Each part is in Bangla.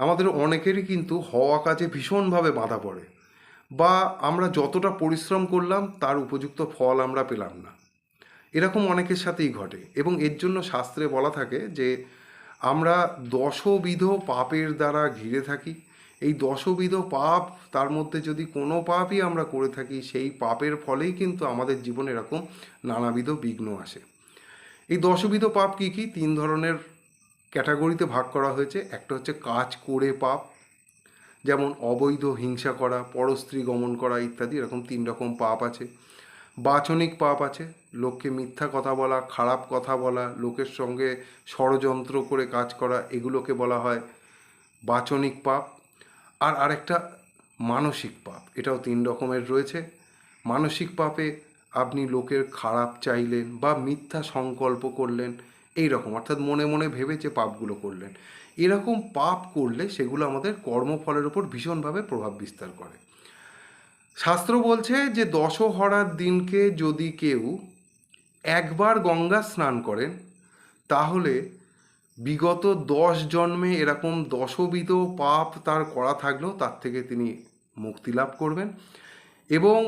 আমাদের অনেকেরই কিন্তু হওয়া কাজে ভীষণভাবে বাধা পড়ে, বা আমরা যতটা পরিশ্রম করলাম তার উপযুক্ত ফল আমরা পেলাম না। এরকম অনেকের সাথেই ঘটে, এবং এর জন্য শাস্ত্রে বলা থাকে যে আমরা দশবিধ পাপের দ্বারা ঘিরে থাকি। এই দশবিধ পাপ, তার মধ্যে যদি কোনো পাপই আমরা করে থাকি, সেই পাপের ফলেই কিন্তু আমাদের জীবনে এরকম নানাবিধ বিঘ্ন আসে। এই দশবিধ পাপ কী কী? তিন ধরনের ক্যাটাগরিতে ভাগ করা হয়েছে। একটা হচ্ছে কাজ করে পাপ, যেমন অবৈধ হিংসা করা, পরস্ত্রী গমন করা ইত্যাদি, এরকম তিন রকম পাপ আছে। বাচনিক পাপ আছে, লোককে মিথ্যা কথা বলা, খারাপ কথা বলা, লোকের সঙ্গে ষড়যন্ত্র করে কাজ করা, এগুলোকে বলা হয় বাচনিক পাপ। আর আরেকটা মানসিক পাপ, এটাও তিন রকমের রয়েছে। মানসিক পাপে আপনি লোকের খারাপ চাইলেন বা মিথ্যা সংকল্প করলেন, এই রকম, অর্থাৎ মনে মনে ভেবে যে পাপগুলো করলেন, এরকম পাপ করলে সেগুলো আমাদের কর্মফলের উপর ভীষণভাবে প্রভাব বিস্তার করে। শাস্ত্র বলছে যে দশহরার দিনকে যদি কেউ একবার গঙ্গা স্নান করেন, তাহলে বিগত 10 জন্মে এরকম দশবিধ পাপ তার করা থাকলেও তার থেকে তিনি মুক্তি লাভ করবেন। এবং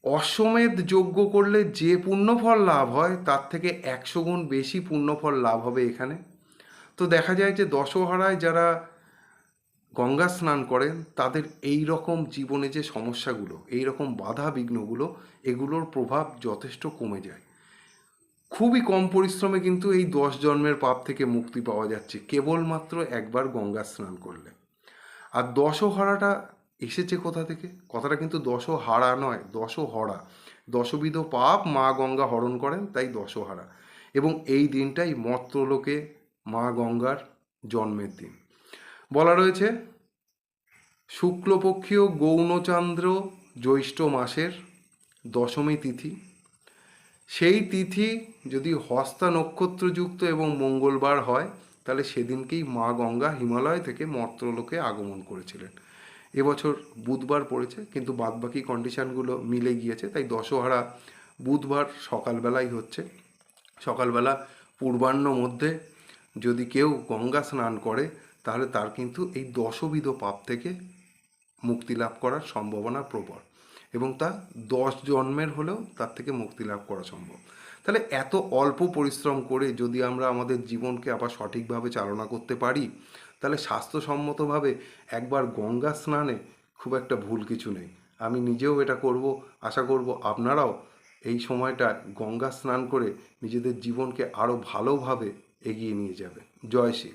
অশ্বমেধ যজ্ঞ করলে যে পুণ্যফল লাভ হয় তার থেকে 100 গুণ বেশি পুণ্যফল লাভ হবে এখানে। তো দেখা যায় যে দশহরায় যারা গঙ্গা স্নান করেন তাদের এই রকম জীবনে যে সমস্যাগুলো, এই রকম বাধা বিঘ্নগুলো, এগুলোর প্রভাব যথেষ্ট কমে যায়। খুবই কম পরিশ্রমে কিন্তু এই 10 জন্মের পাপ থেকে মুক্তি পাওয়া যাচ্ছে কেবলমাত্র একবার গঙ্গা স্নান করলে। আর দশহরাটা এসেছে কোথা থেকে? কথাটা কিন্তু দশহারা নয়, দশহরা। দশবিধ পাপ মা গঙ্গা হরণ করেন, তাই দশহারা। এবং এই দিনটাই মর্ত্যলোকে মা গঙ্গার জন্মের দিন। বলা রয়েছে শুক্লপক্ষীয় গৌণচন্দ্র জ্যৈষ্ঠ মাসের দশমী তিথি, সেই তিথি যদি হস্তা নক্ষত্রযুক্ত এবং মঙ্গলবার হয়, তাহলে সেদিনকেই মা গঙ্গা হিমালয় থেকে মর্ত্যলোকে আগমন করেছিলেন। এবছর বুধবার পড়েছে, কিন্তু বাদবাকি কন্ডিশানগুলো মিলে গিয়েছে, তাই দশহরা বুধবার সকালবেলাই হচ্ছে। সকালবেলা পূর্বাহ্ন মধ্যে যদি কেউ গঙ্গা স্নান করে, তাহলে তার কিন্তু এই দশবিধ পাপ থেকে মুক্তি লাভ করার সম্ভাবনা প্রবল, এবং তা 10 জন্মের হলেও তার থেকে মুক্তি লাভ করা সম্ভব। তাহলে এত অল্প পরিশ্রম করে যদি আমরা আমাদের জীবনকে আবার সঠিকভাবে চালনা করতে পারি, তাহলে স্বাস্থ্যসম্মতভাবে একবার গঙ্গা স্নানে খুব একটা ভুল কিছু নেই। আমি নিজেও এটা করব, আশা করব আপনারাও এই সময়টা গঙ্গা স্নান করে নিজেদের জীবনকে আরও ভালোভাবে এগিয়ে নিয়ে যাবে। জয় শ্রী।